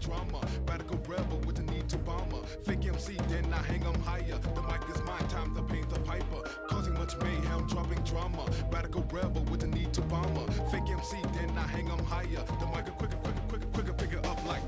drama. Radical rebel with the need to bomber. Fake MC, then I hang 'em higher. The mic is mine, time to paint the piper. Causing much mayhem, dropping drama. Radical rebel with the need to bomber. Fake MC, then I hang 'em higher. The mic is quicker, pick it up like.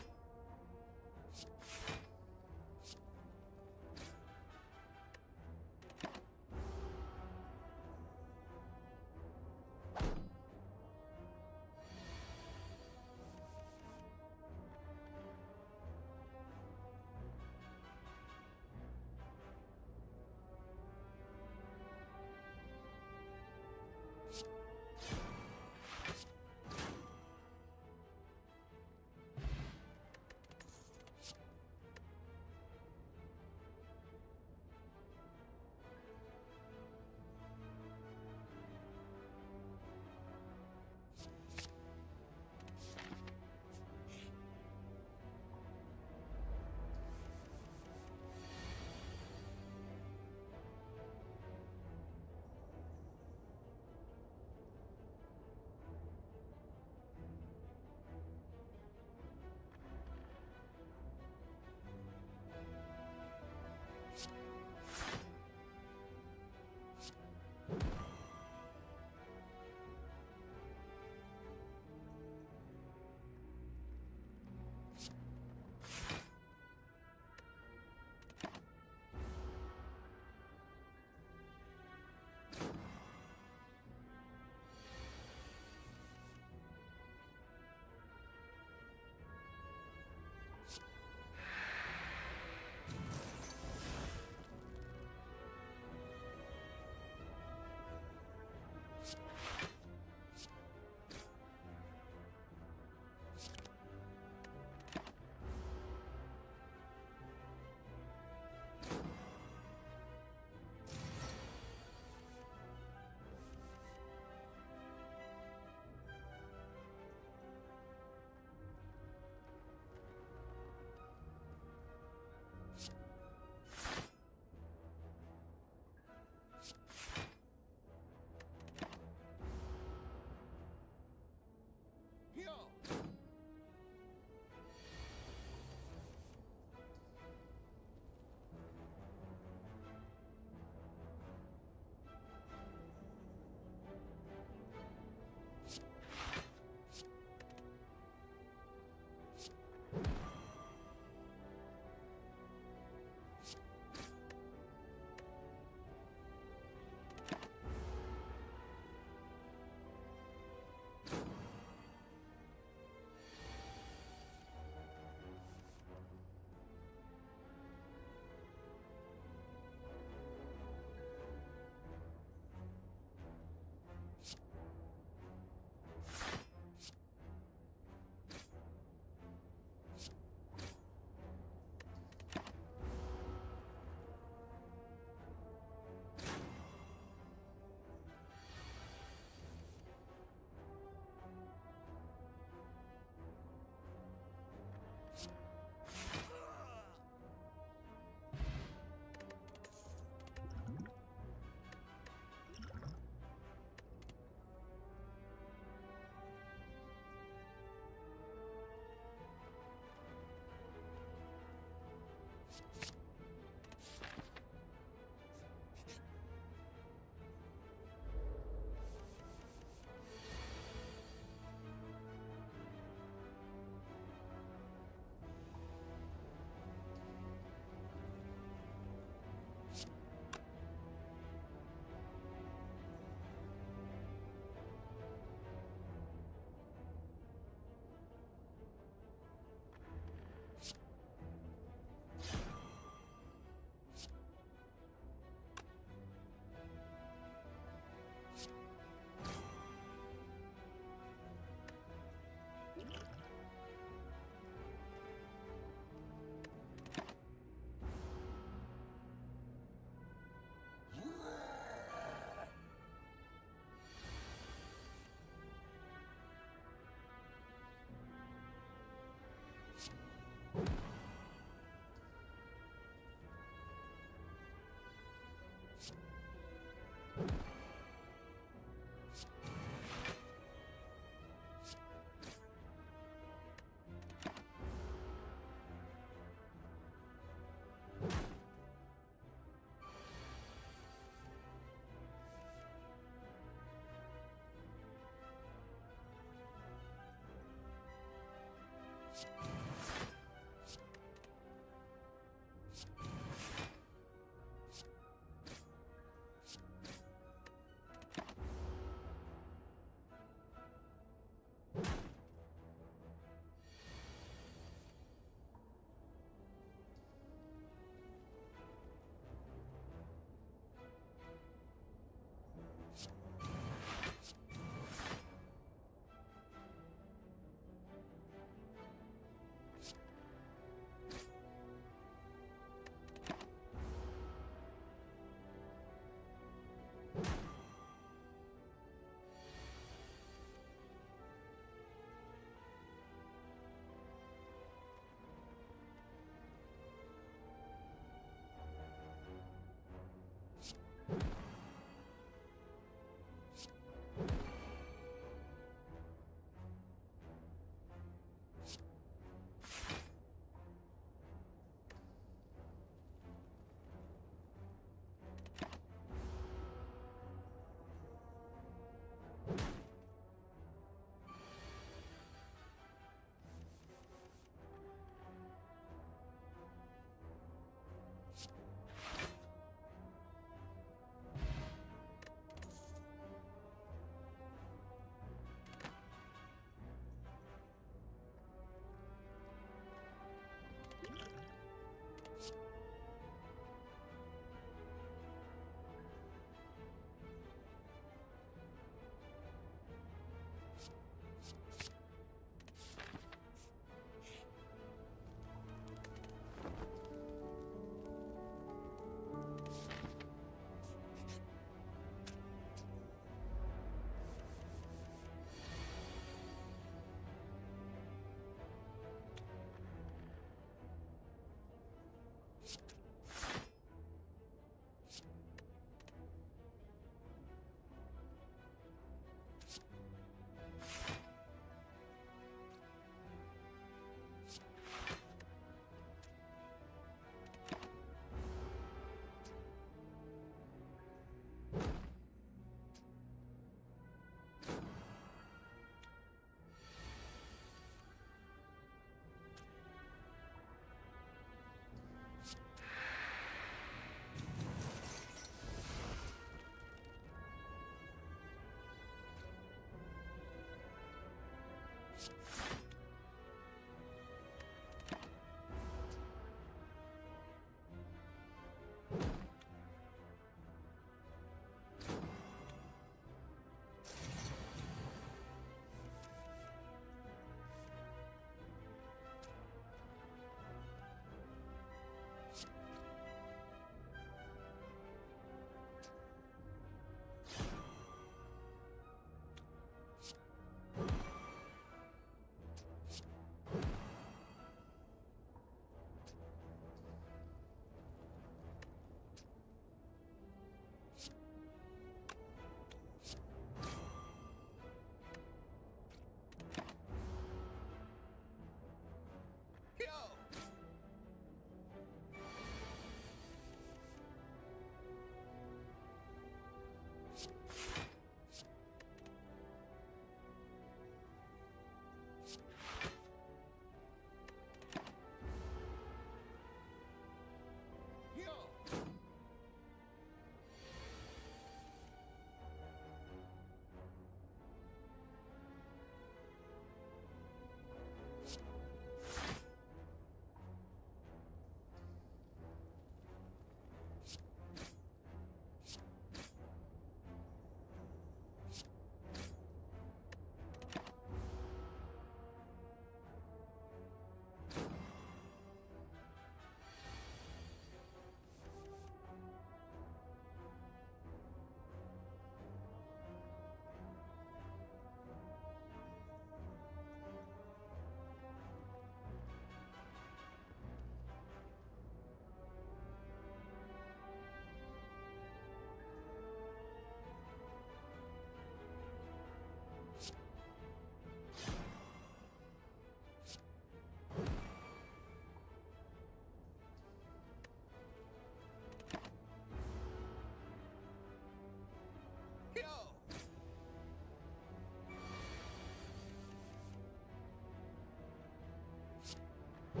Oh!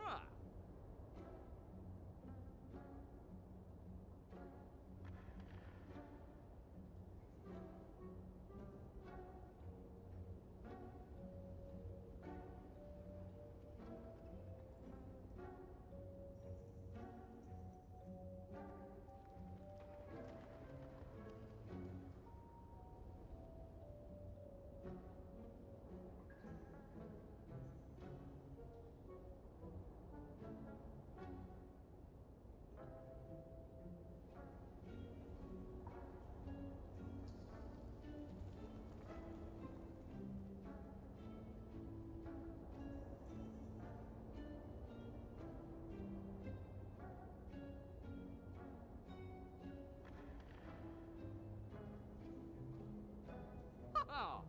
Ah! Oh!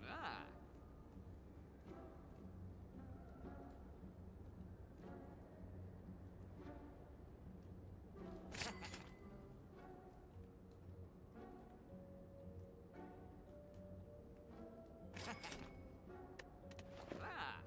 Ah. Ah.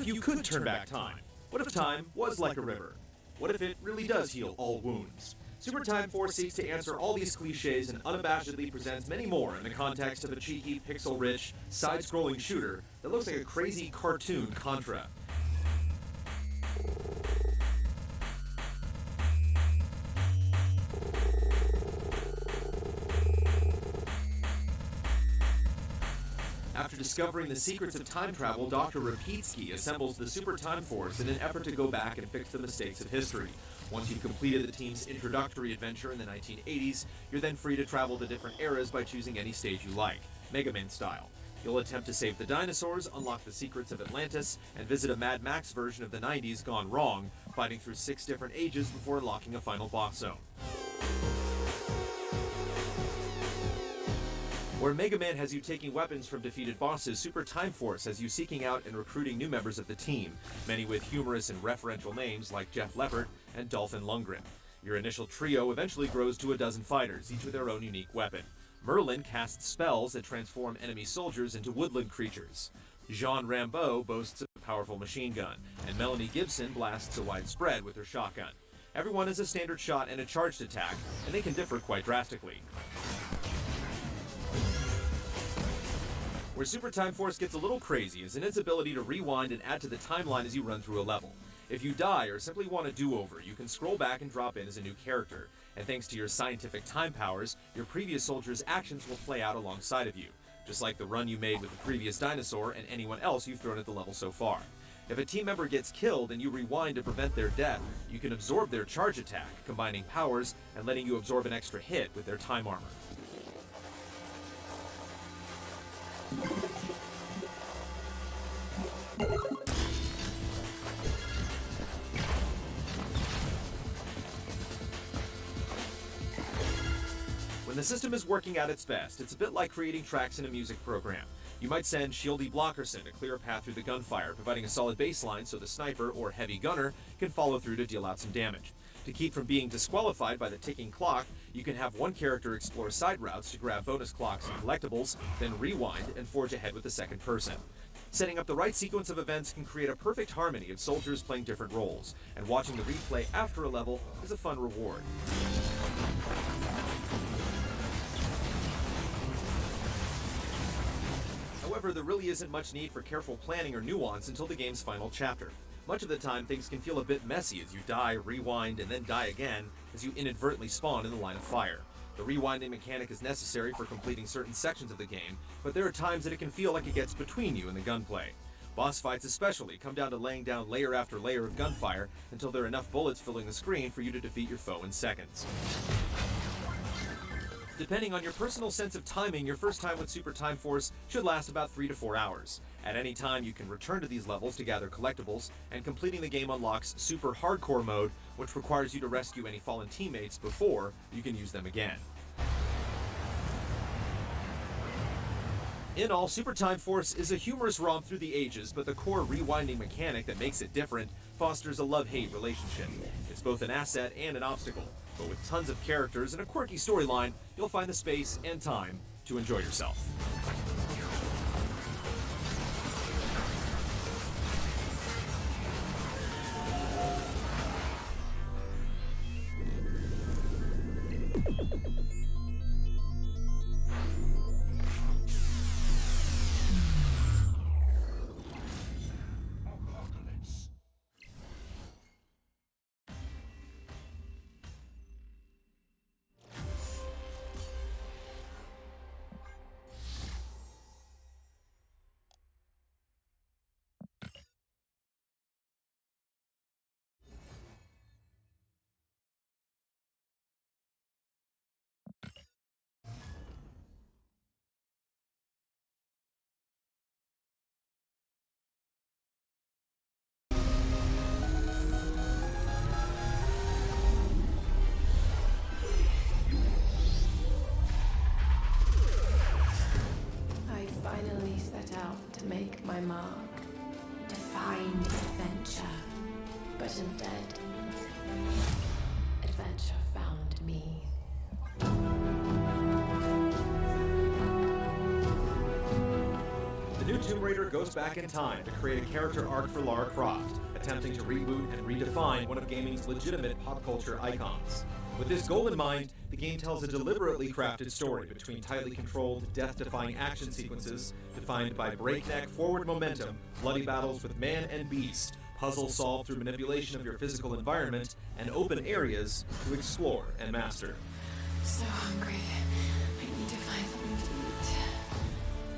if you could turn back time? What if time was like a river? What if it really does heal all wounds? Super Time Force seeks to answer all these cliches and unabashedly presents many more in the context of a cheeky, pixel-rich, side-scrolling shooter that looks like a crazy cartoon Contra. After discovering the secrets of time travel, Dr. Rapitsky assembles the Super Time Force in an effort to go back and fix the mistakes of history. Once you've completed the team's introductory adventure in the 1980s, you're then free to travel to different eras by choosing any stage you like, Mega Man style. You'll attempt to save the dinosaurs, unlock the secrets of Atlantis, and visit a Mad Max version of the 90s gone wrong, fighting through 6 different ages before unlocking a final boss zone. Where Mega Man has you taking weapons from defeated bosses, Super Time Force has you seeking out and recruiting new members of the team, many with humorous and referential names like Jeff Leppard and Dolphin Lundgren. Your initial trio eventually grows to a dozen fighters, each with their own unique weapon. Merlin casts spells that transform enemy soldiers into woodland creatures. Jean Rambeau boasts a powerful machine gun, and Melanie Gibson blasts a wide spread with her shotgun. Everyone has a standard shot and a charged attack, and they can differ quite drastically. Where Super Time Force gets a little crazy is in its ability to rewind and add to the timeline as you run through a level. If you die or simply want a do-over, you can scroll back and drop in as a new character, and thanks to your scientific time powers, your previous soldier's actions will play out alongside of you, just like the run you made with the previous dinosaur and anyone else you've thrown at the level so far. If a team member gets killed and you rewind to prevent their death, you can absorb their charge attack, combining powers and letting you absorb an extra hit with their time armor. When the system is working at its best, it's a bit like creating tracks in a music program. You might send Shieldy Blockerson to clear a path through the gunfire, providing a solid baseline so the sniper or heavy gunner can follow through to deal out some damage. To keep from being disqualified by the ticking clock, you can have one character explore side routes to grab bonus clocks and collectibles, then rewind and forge ahead with the second person. Setting up the right sequence of events can create a perfect harmony of soldiers playing different roles, and watching the replay after a level is a fun reward. However, there really isn't much need for careful planning or nuance until the game's final chapter. Much of the time, things can feel a bit messy as you die, rewind, and then die again as you inadvertently spawn in the line of fire. The rewinding mechanic is necessary for completing certain sections of the game, but there are times that it can feel like it gets between you and the gunplay. Boss fights especially come down to laying down layer after layer of gunfire until there are enough bullets filling the screen for you to defeat your foe in seconds. Depending on your personal sense of timing, your first time with Super Time Force should last about 3 to 4 hours. At any time, you can return to these levels to gather collectibles, and completing the game unlocks Super Hardcore Mode, which requires you to rescue any fallen teammates before you can use them again. In all, Super Time Force is a humorous romp through the ages, but the core rewinding mechanic that makes it different fosters a love-hate relationship. It's both an asset and an obstacle, but with tons of characters and a quirky storyline, you'll find the space and time to enjoy yourself. To make my mark, to find adventure, but instead, adventure found me. The new Tomb Raider goes back in time to create a character arc for Lara Croft, attempting to reboot and redefine one of gaming's legitimate pop culture icons. With this goal in mind, the game tells a deliberately crafted story between tightly controlled, death-defying action sequences defined by breakneck forward momentum, bloody battles with man and beast, puzzles solved through manipulation of your physical environment, and open areas to explore and master. So hungry. I need to find something to eat.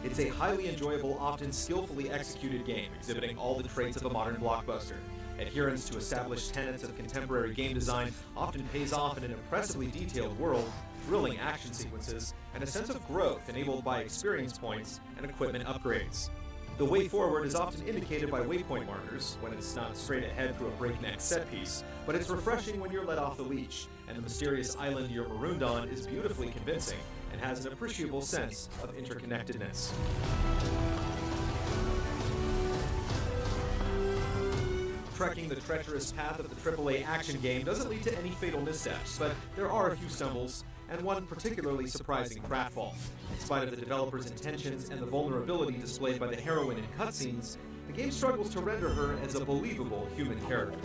It's a highly enjoyable, often skillfully executed game, exhibiting all the traits of a modern blockbuster. Adherence to established tenets of contemporary game design often pays off in an impressively detailed world, thrilling action sequences, and a sense of growth enabled by experience points and equipment upgrades. The way forward is often indicated by waypoint markers, when it's not straight ahead through a breakneck set piece, but it's refreshing when you're let off the leash, and the mysterious island you're marooned on is beautifully convincing and has an appreciable sense of interconnectedness. Trekking the treacherous path of the AAA action game doesn't lead to any fatal missteps, but there are a few stumbles, and one particularly surprising pratfall. In spite of the developer's intentions and the vulnerability displayed by the heroine in cutscenes, the game struggles to render her as a believable human character.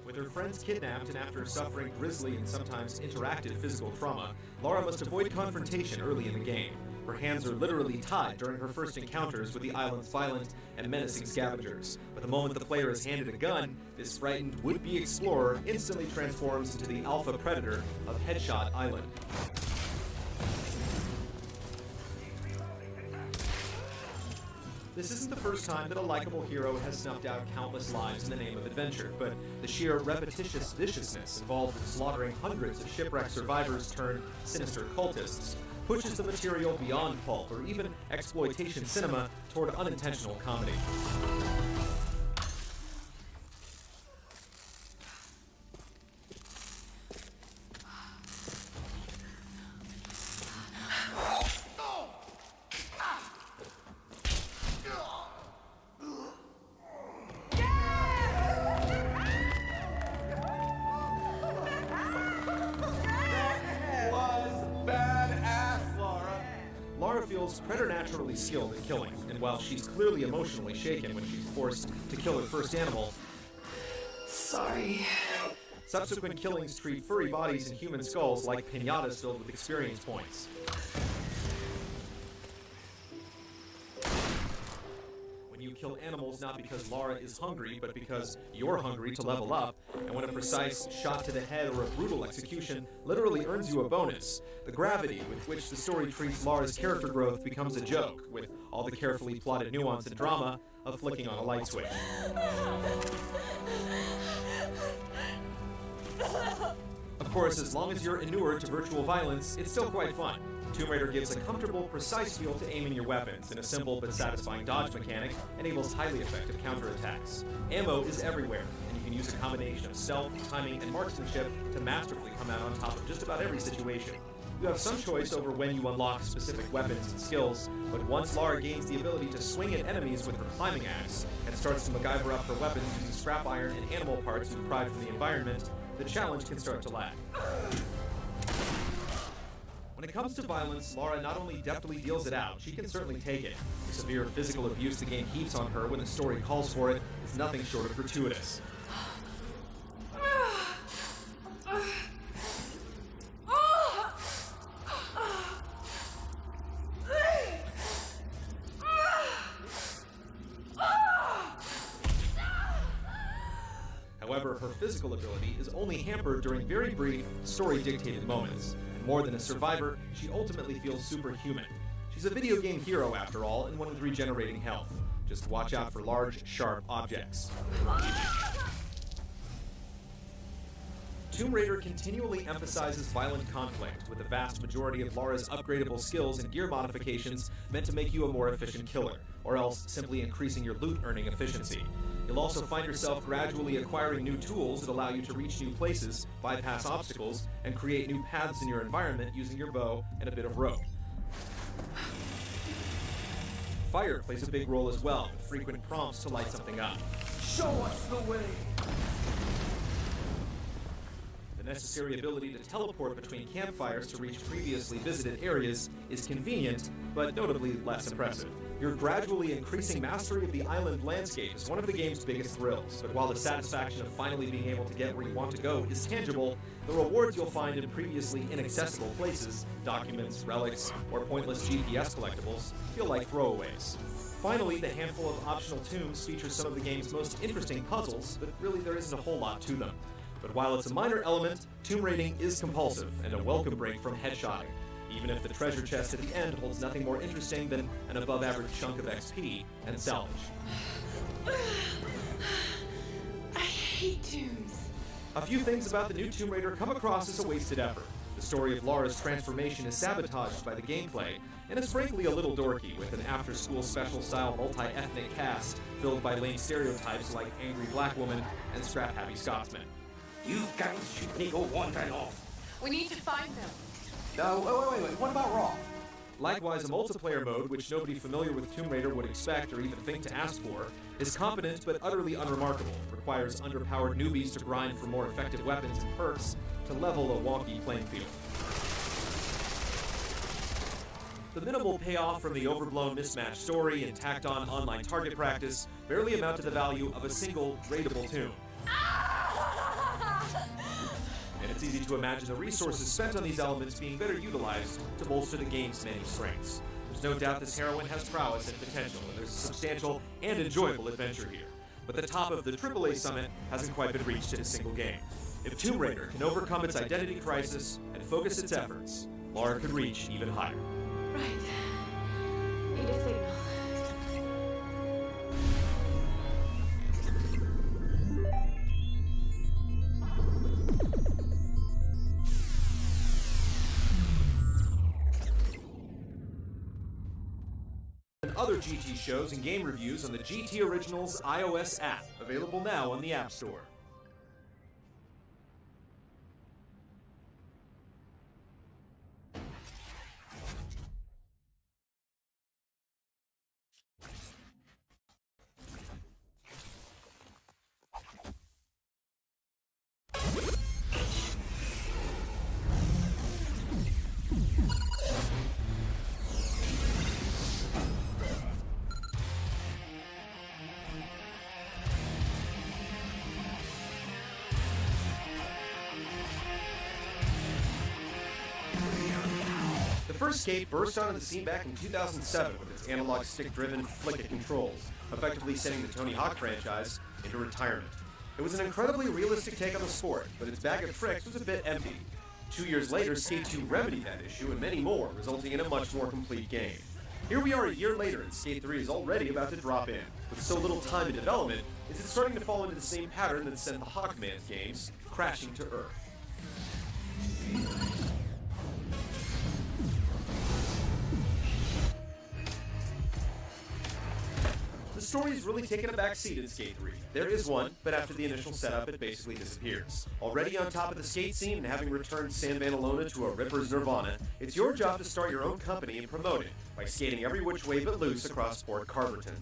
With her friends kidnapped and after suffering grisly and sometimes interactive physical trauma, Lara must avoid confrontation early in the game. Her hands are literally tied during her first encounters with the island's violent and menacing scavengers. But the moment the player is handed a gun, this frightened would-be explorer instantly transforms into the alpha predator of Headshot Island. This isn't the first time that a likable hero has snuffed out countless lives in the name of adventure, but the sheer repetitious viciousness involved in slaughtering hundreds of shipwrecked survivors turned sinister cultists pushes the material beyond pulp or even exploitation cinema toward unintentional comedy. Lara feels preternaturally skilled at killing, and while she's clearly emotionally shaken when she's forced to kill her first animal, Sorry. subsequent killings treat furry bodies and human skulls like piñatas filled with experience points. When you kill animals not because Lara is hungry, but because you're hungry to level up, and when a precise shot to the head or a brutal execution literally earns you a bonus, the gravity with which the story treats Lara's character growth becomes a joke, with all the carefully plotted nuance and drama of flicking on a light switch. Of course, as long as you're inured to virtual violence, it's still quite fun. Tomb Raider gives a comfortable, precise feel to aiming your weapons, and a simple but satisfying dodge mechanic enables highly effective counterattacks. Ammo is everywhere, and you can use a combination of stealth, timing, and marksmanship to masterfully come out on top of just about every situation. You have some choice over when you unlock specific weapons and skills, but once Lara gains the ability to swing at enemies with her climbing axe, and starts to MacGyver up her weapons using scrap iron and animal parts you pry from the environment, the challenge can start to lag. When it comes to violence, Lara not only deftly deals it out, she can certainly take it. The severe physical abuse the game heaps on her when the story calls for it is nothing short of gratuitous. However, her physical ability is only hampered during very brief, story-dictated moments. And more than a survivor, she ultimately feels superhuman. She's a video game hero, after all, and one with regenerating health. Just watch out for large, sharp objects. Tomb Raider continually emphasizes violent conflict, with the vast majority of Lara's upgradable skills and gear modifications meant to make you a more efficient killer, or else simply increasing your loot-earning efficiency. You'll also find yourself gradually acquiring new tools that allow you to reach new places, bypass obstacles, and create new paths in your environment using your bow and a bit of rope. Fire plays a big role as well, with frequent prompts to light something up. Show us the way! The necessary ability to teleport between campfires to reach previously visited areas is convenient, but notably less impressive. Your gradually increasing mastery of the island landscape is one of the game's biggest thrills, but while the satisfaction of finally being able to get where you want to go is tangible, the rewards you'll find in previously inaccessible places, documents, relics, or pointless GPS collectibles, feel like throwaways. Finally, the handful of optional tombs features some of the game's most interesting puzzles, but really there isn't a whole lot to them. But while it's a minor element, tomb raiding is compulsive and a welcome break from headshotting, even if the treasure chest at the end holds nothing more interesting than an above-average chunk of XP and salvage. I hate tombs. A few things about the new Tomb Raider come across as a wasted effort. The story of Lara's transformation is sabotaged by the gameplay, and is frankly a little dorky, with an after-school special-style multi-ethnic cast filled by lame stereotypes like angry black woman and scrap-happy Scotsman. You guys should me go wander off. We need to find them. No, wait. What about Raw? Likewise, a multiplayer mode, which nobody familiar with Tomb Raider would expect or even think to ask for, is competent but utterly unremarkable, requires underpowered newbies to grind for more effective weapons and perks to level a wonky playing field. The minimal payoff from the overblown mismatched story and tacked-on online target practice barely amount to the value of a single raidable tomb. And it's easy to imagine the resources spent on these elements being better utilized to bolster the game's many strengths. There's no doubt this heroine has prowess and potential, and there's a substantial and enjoyable adventure here. But the top of the AAA summit hasn't quite been reached in a single game. If Tomb Raider can overcome its identity crisis and focus its efforts, Lara could reach even higher. Right. Need a signal. And other GT shows and game reviews on the GT Originals iOS app, available now on the App Store. The first skate burst onto the scene back in 2007 with its analog stick-driven flick-it controls, effectively sending the Tony Hawk franchise into retirement. It was an incredibly realistic take on the sport, but its bag of tricks was a bit empty. 2 years later, Skate 2 remedied that issue and many more, resulting in a much more complete game. Here we are a year later, and Skate 3 is already about to drop in. With so little time in development, is it starting to fall into the same pattern that sent the Hawkman games crashing to Earth. The story's really taken a back seat in Skate 3. There is one, but after the initial setup, it basically disappears. Already on top of the skate scene and having returned San Vanalona to a Ripper's Nirvana, it's your job to start your own company and promote it by skating every which way but loose across Fort Carverton.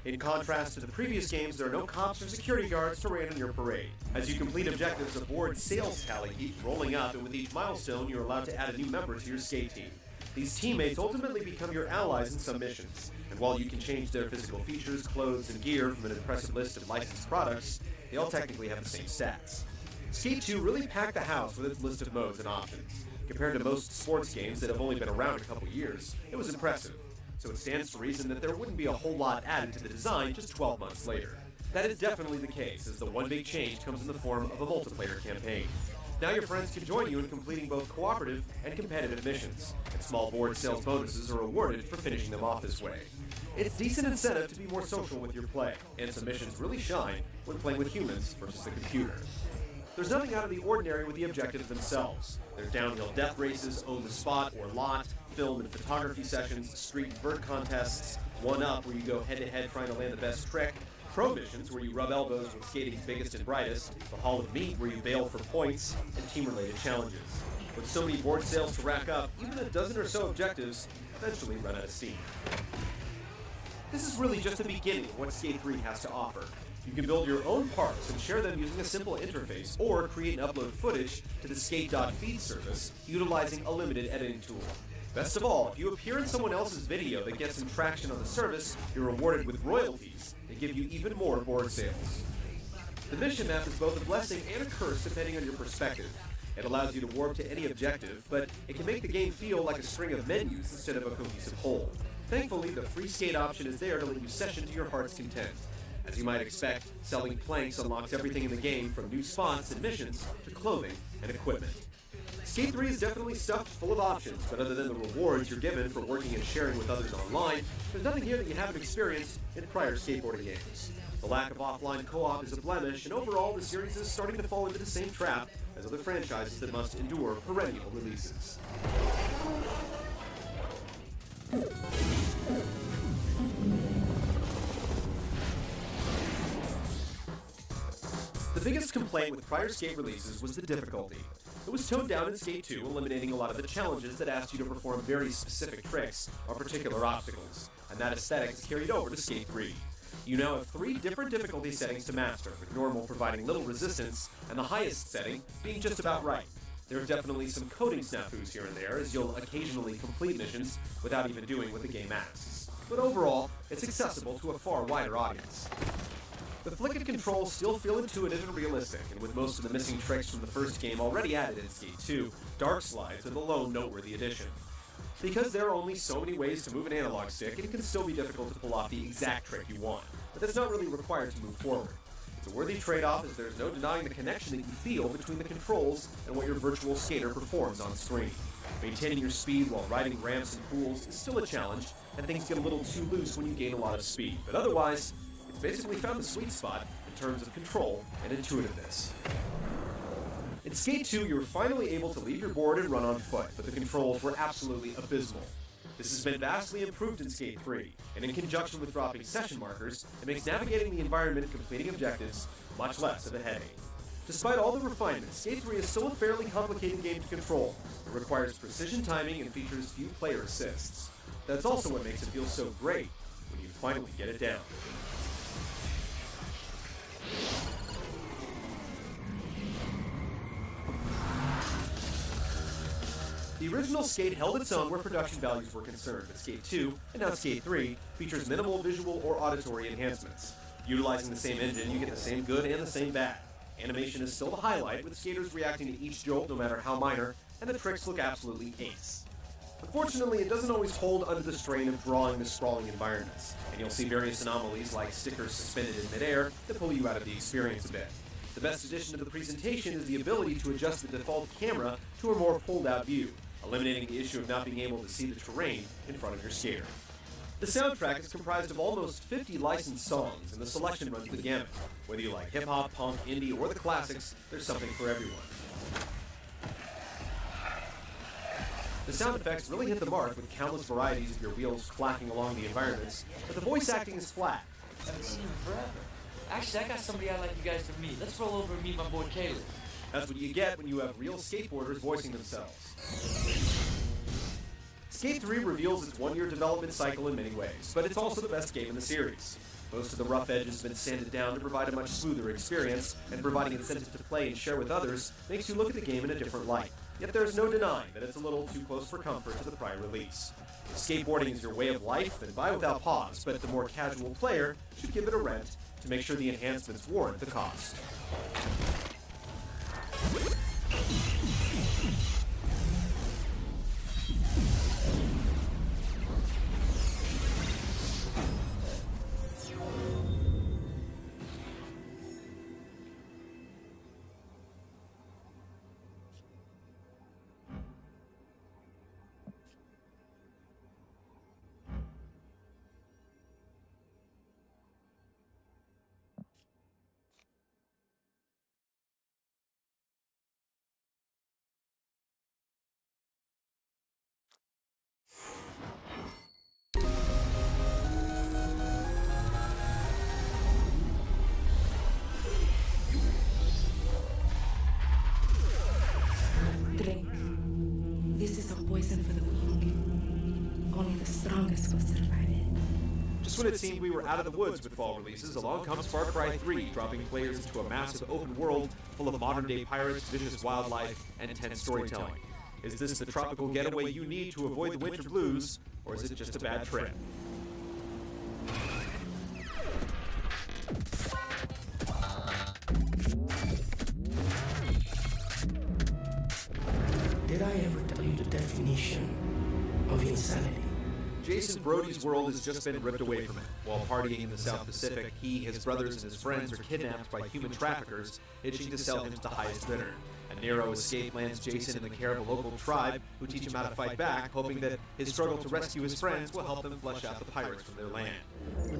In contrast to the previous games, there are no cops or security guards to rain on your parade. As you complete objectives, a board sales tally keeps rolling up, and with each milestone, you're allowed to add a new member to your skate team. These teammates ultimately become your allies in some missions, and while you can change their physical features, clothes, and gear from an impressive list of licensed products, they all technically have the same stats. Skate 2 really packed the house with its list of modes and options. Compared to most sports games that have only been around a couple years, it was impressive. So it stands to reason that there wouldn't be a whole lot added to the design just 12 months later. That is definitely the case, as the one big change comes in the form of a multiplayer campaign. Now your friends can join you in completing both cooperative and competitive missions, and small board sales bonuses are awarded for finishing them off this way. It's decent incentive to be more social with your play, and some missions really shine when playing with humans versus the computer. There's nothing out of the ordinary with the objectives themselves. They're downhill death races, own the spot or lot, film and photography sessions, street and vert contests, one-up where you go head-to-head trying to land the best trick, pro missions where you rub elbows with skating's biggest and brightest, the Hall of Meat where you bail for points, and team-related challenges. With so many board sales to rack up, even a dozen or so objectives eventually run out of steam. This is really just the beginning of what Skate 3 has to offer. You can build your own parts and share them using a simple interface, or create and upload footage to the skate.feed service utilizing a limited editing tool. Best of all, if you appear in someone else's video that gets some traction on the service, you're rewarded with royalties that give you even more board sales. The mission map is both a blessing and a curse depending on your perspective. It allows you to warp to any objective, but it can make the game feel like a string of menus instead of a cohesive whole. Thankfully, the free skate option is there to let you session to your heart's content. As you might expect, selling planks unlocks everything in the game from new spots and missions to clothing and equipment. Skate 3 is definitely stuffed full of options, but other than the rewards you're given for working and sharing with others online, there's nothing here that you haven't experienced in prior skateboarding games. The lack of offline co-op is a blemish, and overall the series is starting to fall into the same trap as other franchises that must endure perennial releases. The biggest complaint with prior Skate releases was the difficulty. It was toned down in Skate 2, eliminating a lot of the challenges that asked you to perform very specific tricks on particular obstacles, and that aesthetic is carried over to Skate 3. You now have 3 different difficulty settings to master, with normal providing little resistance, and the highest setting being just about right. There are definitely some coding snafus here and there, as you'll occasionally complete missions without even doing what the game asks. But overall, it's accessible to a far wider audience. The flick of controls still feel intuitive and realistic, and with most of the missing tricks from the first game already added in Skate 2, dark slides are the lone noteworthy addition. Because there are only so many ways to move an analog stick, it can still be difficult to pull off the exact trick you want, but that's not really required to move forward. It's a worthy trade-off, as there's no denying the connection that you feel between the controls and what your virtual skater performs on screen. Maintaining your speed while riding ramps and pools is still a challenge, and things get a little too loose when you gain a lot of speed, but otherwise, it's basically found the sweet spot in terms of control and intuitiveness. In Skate 2, you were finally able to leave your board and run on foot, but the controls were absolutely abysmal. This has been vastly improved in Skate 3, and in conjunction with dropping session markers, it makes navigating the environment and completing objectives much less of a headache. Despite all the refinements, Skate 3 is still a fairly complicated game to control. It requires precision timing and features few player assists. That's also what makes it feel so great when you finally get it down. The original Skate held its own where production values were concerned, but Skate 2, and now Skate 3, features minimal visual or auditory enhancements. Utilizing the same engine, you get the same good and the same bad. Animation is still the highlight, with skaters reacting to each jolt no matter how minor, and the tricks look absolutely ace. Unfortunately, it doesn't always hold under the strain of drawing the sprawling environments, and you'll see various anomalies like stickers suspended in midair that pull you out of the experience a bit. The best addition to the presentation is the ability to adjust the default camera to a more pulled-out view, eliminating the issue of not being able to see the terrain in front of your skater. The soundtrack is comprised of almost 50 licensed songs, and the selection runs the gamut. Whether you like hip-hop, punk, indie, or the classics, there's something for everyone. The sound effects really hit the mark with countless varieties of your wheels clacking along the environments, but the voice acting is flat. I haven't seen him forever. Actually, I got somebody I'd like you guys to meet. Let's roll over and meet my boy Caleb. That's what you get when you have real skateboarders voicing themselves. Skate 3 reveals its one-year development cycle in many ways, but it's also the best game in the series. Most of the rough edges have been sanded down to provide a much smoother experience, and providing incentive to play and share with others makes you look at the game in a different light. Yet there's no denying that it's a little too close for comfort to the prior release. If skateboarding is your way of life, then buy without pause, but the more casual player should give it a rent to make sure the enhancements warrant the cost. Drink. This is a poison for the weak. Only the strongest will survive it. Just when it seemed we were out of the woods with fall releases, along comes Far Cry 3, dropping players into a massive open world full of modern-day pirates, vicious wildlife, and intense storytelling. Is this the tropical getaway you need to avoid the winter blues, or is it just a bad trip? Did I ever tell you the definition of insanity? Jason Brody's world has just been ripped away from him. While partying in the South Pacific, he, his brothers, and his friends are kidnapped by human traffickers, itching to sell him to the highest bidder. A narrow escape lands Jason in the care of a local tribe who teach him how to fight back, hoping that his struggle to rescue his friends will help them flush out the pirates from their land.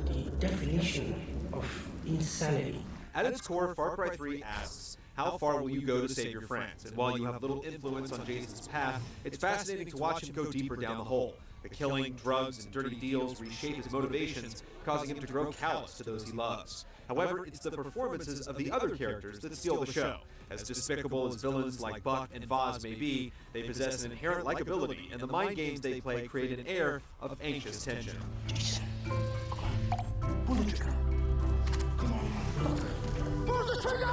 The definition of insanity. At its core, Far Cry 3 asks, how far will you go to save your friends? And while you have little influence on Jason's path, it's fascinating to watch him go deeper down the hole. The killing, drugs, and dirty deals reshape his motivations, causing him to grow callous to those he loves. However, it's the performances of the other characters that steal the show. As despicable as villains like Buck and Vaz may be, they possess an inherent likability, and the mind games they play create an air of anxious tension. Jason, come on. Pull the trigger. Come on, look. Pull the trigger!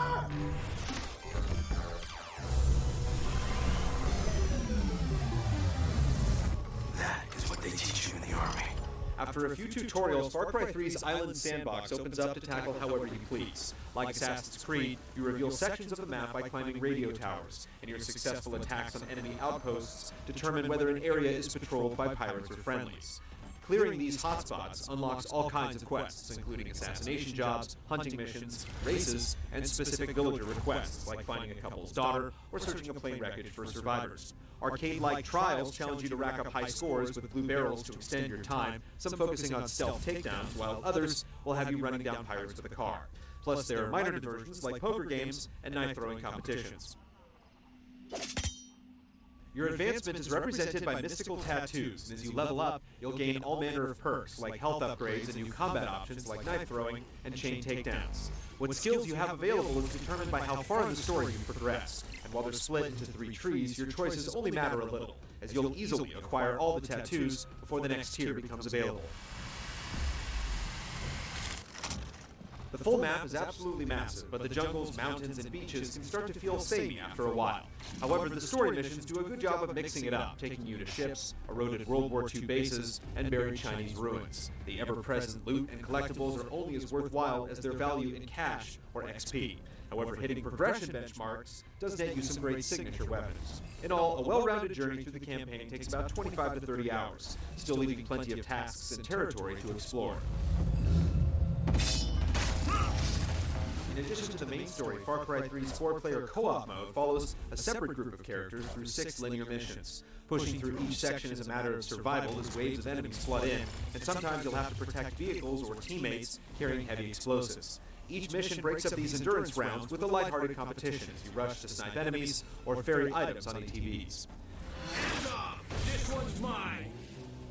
That is what they teach you in the army. After a few tutorials, Far Cry 3's Island Sandbox opens up to tackle however you please. Like Assassin's Creed, you reveal sections of the map by climbing radio towers, and your successful attacks on enemy outposts determine whether an area is patrolled by pirates or friendlies. Clearing these hotspots unlocks all kinds of quests, including assassination jobs, hunting missions, races, and specific villager requests, like finding a couple's daughter or searching a plane wreckage for survivors. Arcade-like trials challenge you to rack up high scores with blue barrels to extend your time, some focusing on stealth takedowns, while others will have you running down pirates with a car. Plus, there are minor diversions like poker games and knife-throwing competitions. Your advancement is represented by mystical tattoos, and as you level up, you'll gain all manner of perks, like health upgrades and new combat options like knife throwing and chain takedowns. What skills you have available is determined by how far in the story you progress, and while they're split into 3 trees, your choices only matter a little, as you'll easily acquire all the tattoos before the next tier becomes available. The full map is absolutely massive, but the jungles, mountains, and beaches can start to feel samey after a while. However, the story missions do a good job of mixing it up, taking you to ships, eroded World War II bases, and buried Chinese ruins. The ever-present loot and collectibles are only as worthwhile as their value in cash or XP. However, hitting progression benchmarks does net you some great signature weapons. In all, a well-rounded journey through the campaign takes about 25 to 30 hours, still leaving plenty of tasks and territory to explore. In addition to the main story, Far Cry 3's 4-player co-op mode follows a separate group of characters through 6 linear missions. Pushing through each section is a matter of survival as waves of enemies flood in, and sometimes you'll have to protect vehicles or teammates carrying heavy explosives. Each mission breaks up these endurance rounds with a lighthearted competition as you rush to snipe enemies or ferry items on ATVs. This one's mine.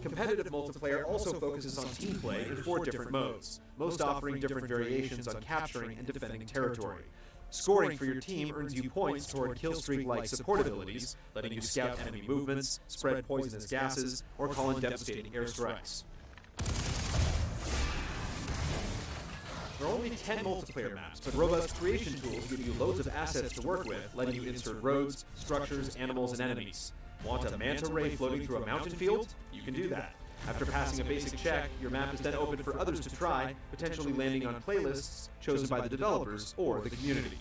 Competitive multiplayer also focuses on team play in 4 different modes, most offering different variations on capturing and defending territory. Scoring for your team earns you points toward killstreak-like support abilities, letting you scout enemy movements, spread poisonous gases, or call in devastating airstrikes. There are only 10 multiplayer maps, but robust creation tools give you loads of assets to work with, letting you insert roads, structures, animals, and enemies. Want a manta ray floating through a mountain field? You can do that. After passing a basic check, your map is then open for others to try, potentially landing on playlists chosen by the developers or the community.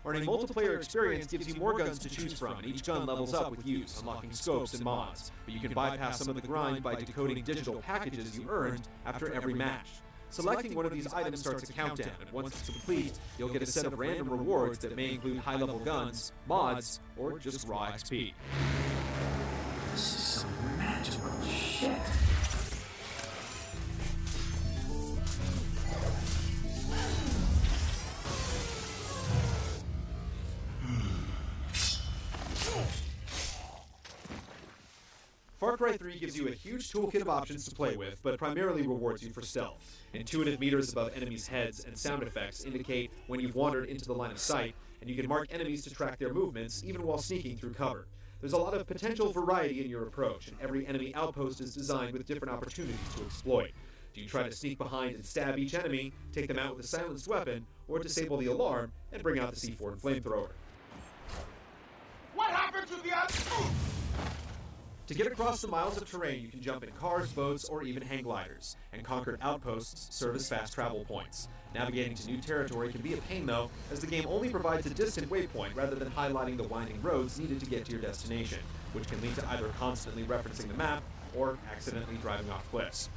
Earning multiplayer experience gives you more guns to choose from, and each gun levels up with use, unlocking scopes and mods. But you can bypass some of the grind by decoding digital packages you earned after every match. Selecting one of these items starts a countdown, and once it's complete, you'll get a set of random rewards that may include high-level guns, mods, or just raw XP. This is some magical shit. Far Cry 3 gives you a huge toolkit of options to play with, but primarily rewards you for stealth. Intuitive meters above enemies' heads and sound effects indicate when you've wandered into the line of sight, and you can mark enemies to track their movements even while sneaking through cover. There's a lot of potential variety in your approach, and every enemy outpost is designed with different opportunities to exploit. Do you try to sneak behind and stab each enemy, take them out with a silenced weapon, or disable the alarm and bring out the C4 and flamethrower? What happened to the other? To get across the miles of terrain, you can jump in cars, boats, or even hang gliders, and conquered outposts serve as fast travel points. Navigating to new territory can be a pain though, as the game only provides a distant waypoint rather than highlighting the winding roads needed to get to your destination, which can lead to either constantly referencing the map or accidentally driving off cliffs.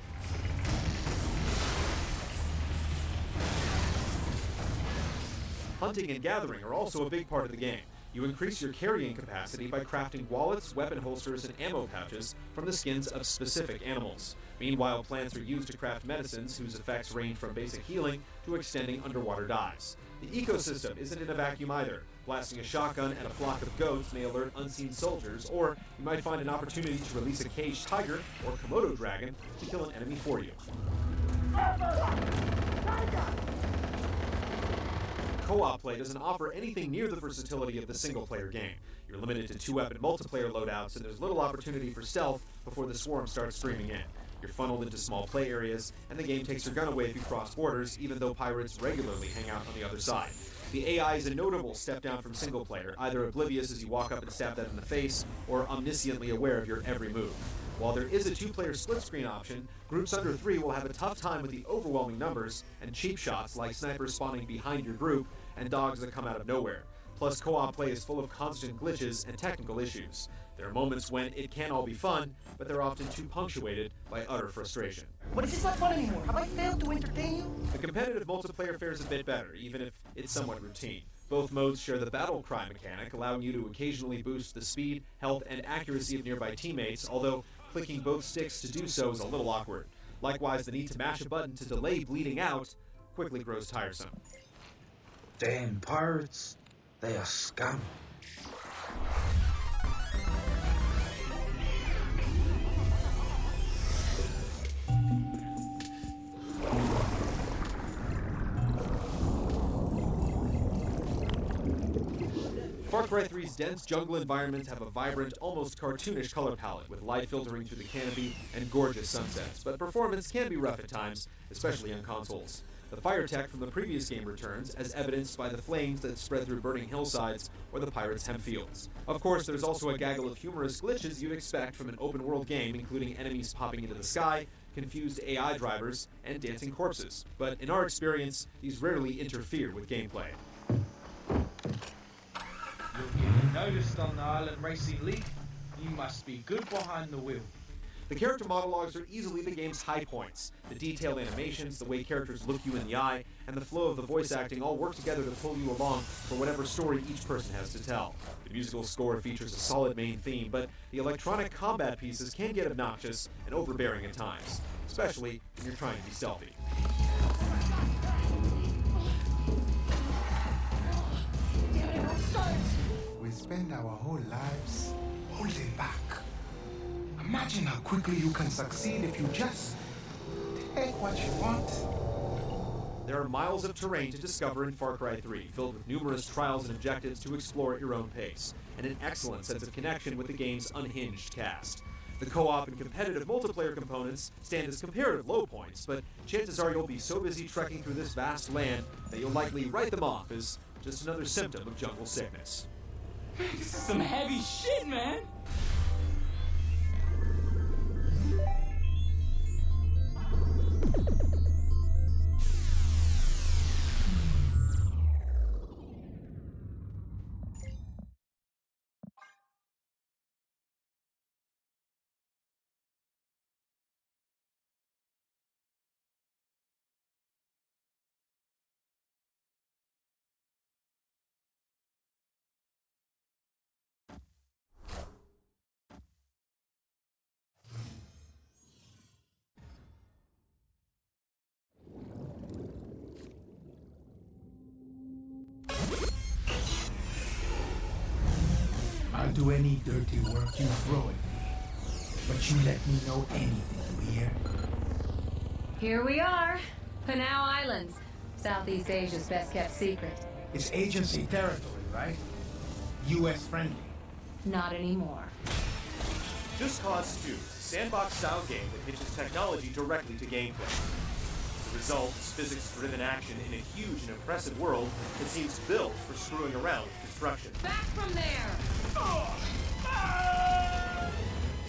Hunting and gathering are also a big part of the game. You increase your carrying capacity by crafting wallets, weapon holsters, and ammo pouches from the skins of specific animals. Meanwhile, plants are used to craft medicines whose effects range from basic healing to extending underwater dives. The ecosystem isn't in a vacuum either. Blasting a shotgun at a flock of goats may alert unseen soldiers, or you might find an opportunity to release a caged tiger or Komodo dragon to kill an enemy for you. Co-op play doesn't offer anything near the versatility of the single-player game. You're limited to 2-weapon multiplayer loadouts, and there's little opportunity for stealth before the swarm starts streaming in. You're funneled into small play areas, and the game takes your gun away if you cross borders, even though pirates regularly hang out on the other side. The AI is a notable step down from single-player, either oblivious as you walk up and stab that in the face, or omnisciently aware of your every move. While there is a 2-player split-screen option, groups under 3 will have a tough time with the overwhelming numbers and cheap shots like snipers spawning behind your group and dogs that come out of nowhere. Plus, co-op play is full of constant glitches and technical issues. There are moments when it can all be fun, but they're often too punctuated by utter frustration. But is this not fun anymore? Have I failed to entertain you? The competitive multiplayer fares a bit better, even if it's somewhat routine. Both modes share the battle cry mechanic, allowing you to occasionally boost the speed, health, and accuracy of nearby teammates, although clicking both sticks to do so is a little awkward. Likewise, the need to mash a button to delay bleeding out quickly grows tiresome. Damn pirates, they are scum. Far Cry 3's dense jungle environments have a vibrant, almost cartoonish color palette with light filtering through the canopy and gorgeous sunsets, but performance can be rough at times, especially on consoles. The fire tech from the previous game returns, as evidenced by the flames that spread through burning hillsides or the pirates' hemp fields. Of course, there's also a gaggle of humorous glitches you'd expect from an open-world game, including enemies popping into the sky, confused AI drivers, and dancing corpses. But in our experience, these rarely interfere with gameplay. You're getting noticed on the Island Racing League. You must be good behind the wheel. The character monologues are easily the game's high points. The detailed animations, the way characters look you in the eye, and the flow of the voice acting all work together to pull you along for whatever story each person has to tell. The musical score features a solid main theme, but the electronic combat pieces can get obnoxious and overbearing at times, especially when you're trying to be stealthy. We spend our whole lives holding back. Imagine how quickly you can succeed if you just take what you want. There are miles of terrain to discover in Far Cry 3, filled with numerous trials and objectives to explore at your own pace, and an excellent sense of connection with the game's unhinged cast. The co-op and competitive multiplayer components stand as comparative low points, but chances are you'll be so busy trekking through this vast land that you'll likely write them off as just another symptom of jungle sickness. This is some heavy shit, man! I'll do any dirty work you throw at me. But you let me know anything, you hear? Here we are. Panau Islands. Southeast Asia's best kept secret. It's agency territory, right? US friendly. Not anymore. Just Cause 2 is a sandbox-style game that pitches technology directly to gameplay. The result is physics-driven action in a huge and impressive world that seems built for screwing around with destruction. Back from there!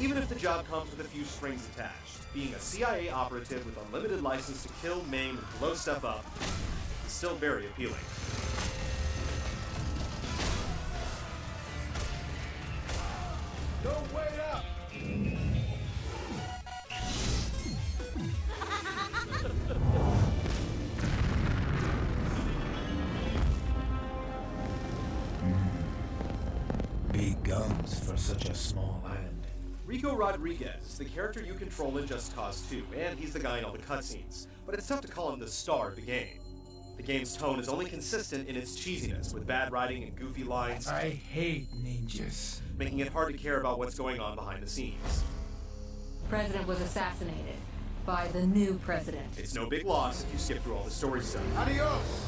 Even if the job comes with a few strings attached, being a CIA operative with unlimited license to kill, maim, and blow stuff up is still very appealing. No, wait up! Big guns for such a small island. Rico Rodriguez is the character you control in Just Cause 2, and he's the guy in all the cutscenes, but it's tough to call him the star of the game. The game's tone is only consistent in its cheesiness, with bad writing and goofy lines. I hate ninjas. Making it hard to care about what's going on behind the scenes. President was assassinated by the new president. It's no big loss if you skip through all the story stuff. Adios!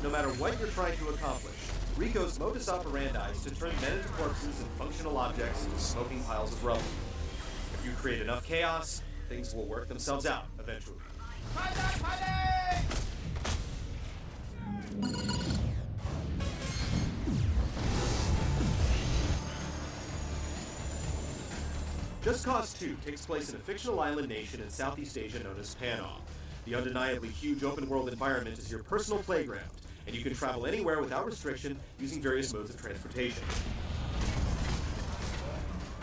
No matter what you're trying to accomplish, Rico's modus operandi is to turn men into corpses and functional objects into smoking piles of rubble. If you create enough chaos, things will work themselves out eventually. Just Cause 2 takes place in a fictional island nation in Southeast Asia known as Panam. The undeniably huge open-world environment is your personal playground, and you can travel anywhere without restriction using various modes of transportation.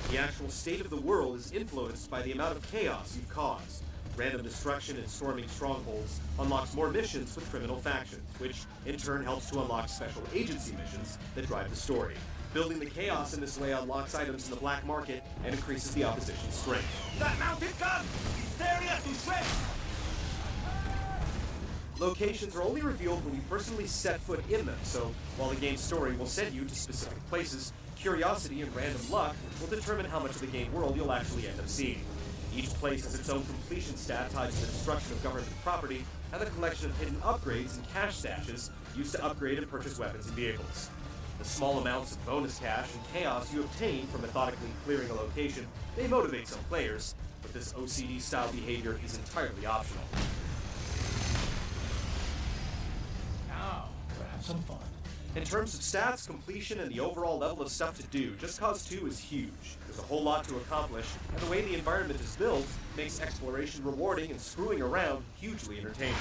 The actual state of the world is influenced by the amount of chaos you've caused. Random destruction and storming strongholds unlocks more missions with criminal factions, which in turn helps to unlock special agency missions that drive the story. Building the chaos in this way unlocks items in the black market and increases the opposition's strength. That mounted gun! Hysteria to strength! Locations are only revealed when you personally set foot in them, so while the game's story will send you to specific places, curiosity and random luck will determine how much of the game world you'll actually end up seeing. Each place has its own completion stat tied to the destruction of government property and the collection of hidden upgrades and cash stashes used to upgrade and purchase weapons and vehicles. The small amounts of bonus cash and chaos you obtain from methodically clearing a location may motivate some players, but this OCD-style behavior is entirely optional. Now, we'll have some fun. In terms of stats, completion, and the overall level of stuff to do, Just Cause 2 is huge. There's a whole lot to accomplish, and the way the environment is built makes exploration rewarding and screwing around hugely entertaining.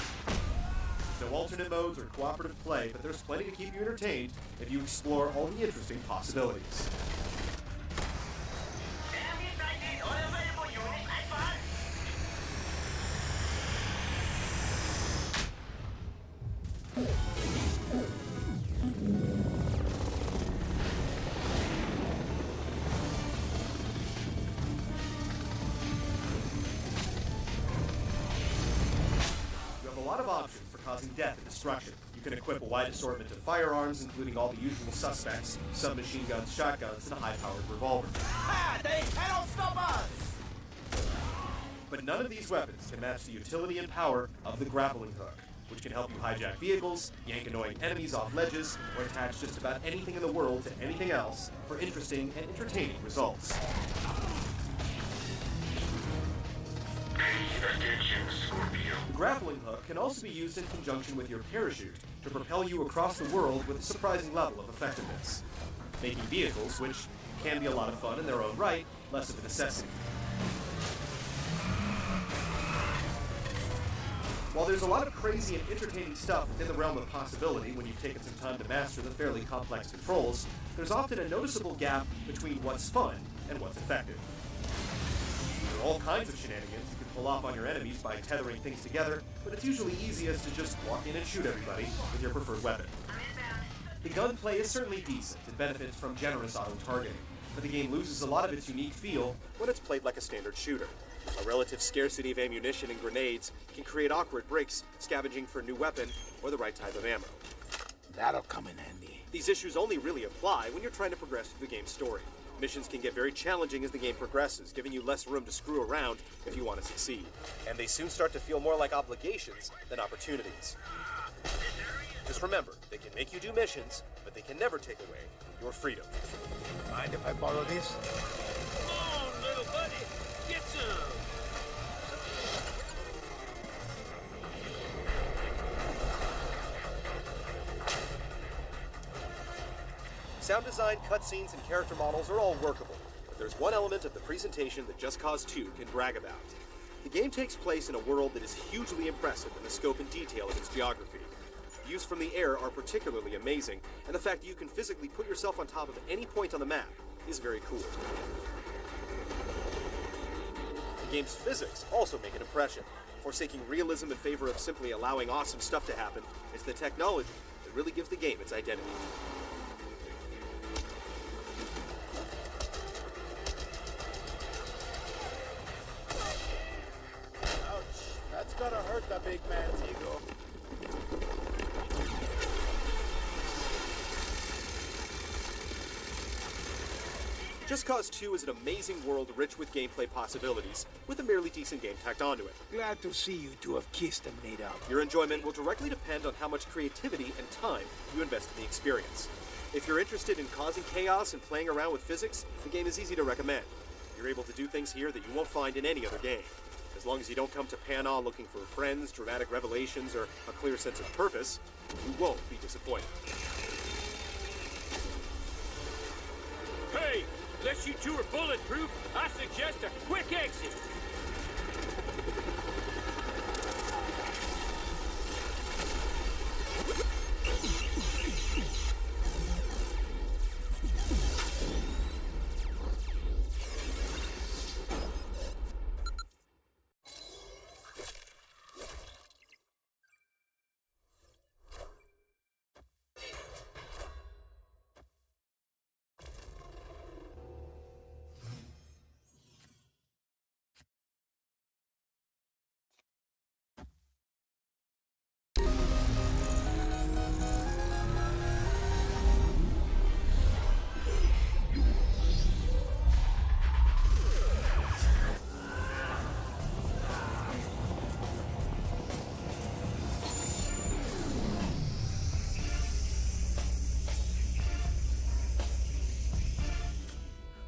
No alternate modes or cooperative play, but there's plenty to keep you entertained if you explore all the interesting possibilities. Options for causing death and destruction. You can equip a wide assortment of firearms, including all the usual suspects, submachine guns, shotguns, and a high-powered revolver. Ha! They cannot stop us! But none of these weapons can match the utility and power of the grappling hook, which can help you hijack vehicles, yank annoying enemies off ledges, or attach just about anything in the world to anything else for interesting and entertaining results. The grappling hook can also be used in conjunction with your parachute to propel you across the world with a surprising level of effectiveness, making vehicles, which can be a lot of fun in their own right, less of a necessity. While there's a lot of crazy and entertaining stuff within the realm of possibility when you've taken some time to master the fairly complex controls, there's often a noticeable gap between what's fun and what's effective. There are all kinds of shenanigans you can pull off on your enemies by tethering things together, but it's usually easiest to just walk in and shoot everybody with your preferred weapon. The gunplay is certainly decent and benefits from generous auto-targeting, but the game loses a lot of its unique feel when it's played like a standard shooter. A relative scarcity of ammunition and grenades can create awkward breaks scavenging for a new weapon or the right type of ammo. That'll come in handy. These issues only really apply when you're trying to progress through the game's story. Missions can get very challenging as the game progresses, giving you less room to screw around if you want to succeed. And they soon start to feel more like obligations than opportunities. Just remember, they can make you do missions, but they can never take away your freedom. Mind if I borrow this? Come on, little buddy. Get some. Sound design, cutscenes, and character models are all workable, but there's one element of the presentation that Just Cause 2 can brag about. The game takes place in a world that is hugely impressive in the scope and detail of its geography. Views from the air are particularly amazing, and the fact that you can physically put yourself on top of any point on the map is very cool. The game's physics also make an impression. Forsaking realism in favor of simply allowing awesome stuff to happen, it's the technology that really gives the game its identity. That's gonna hurt the big man's ego. Just Cause 2 is an amazing world rich with gameplay possibilities, with a merely decent game tacked onto it. Glad to see you two have kissed and made up. Your enjoyment will directly depend on how much creativity and time you invest in the experience. If you're interested in causing chaos and playing around with physics, the game is easy to recommend. You're able to do things here that you won't find in any other game. As long as you don't come to Panau looking for friends, dramatic revelations, or a clear sense of purpose, you won't be disappointed. Hey, unless you two are bulletproof, I suggest a quick exit.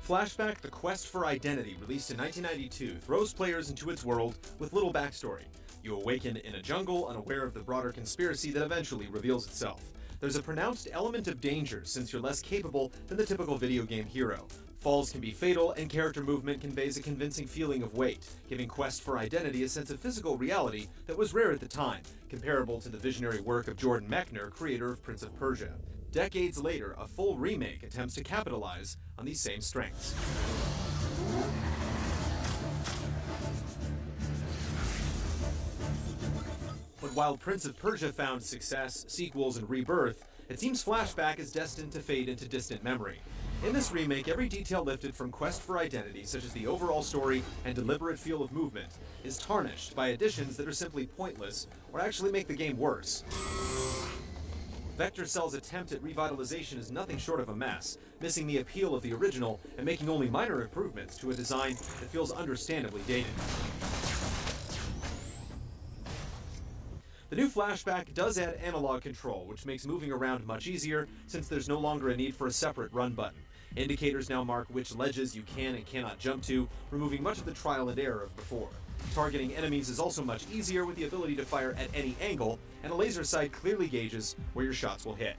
Flashback: The Quest for Identity, released in 1992, throws players into its world with little backstory. You awaken in a jungle, unaware of the broader conspiracy that eventually reveals itself. There's a pronounced element of danger, since you're less capable than the typical video game hero. Falls can be fatal, and character movement conveys a convincing feeling of weight, giving Quest for Identity a sense of physical reality that was rare at the time, comparable to the visionary work of Jordan Mechner, creator of Prince of Persia. Decades later, a full remake attempts to capitalize on these same strengths. But while Prince of Persia found success, sequels, and rebirth, it seems Flashback is destined to fade into distant memory. In this remake, every detail lifted from Quest for Identity, such as the overall story and deliberate feel of movement, is tarnished by additions that are simply pointless or actually make the game worse. Vector Cell's attempt at revitalization is nothing short of a mess, missing the appeal of the original and making only minor improvements to a design that feels understandably dated. The new Flashback does add analog control, which makes moving around much easier since there's no longer a need for a separate run button. Indicators now mark which ledges you can and cannot jump to, removing much of the trial and error of before. Targeting enemies is also much easier with the ability to fire at any angle, and a laser sight clearly gauges where your shots will hit.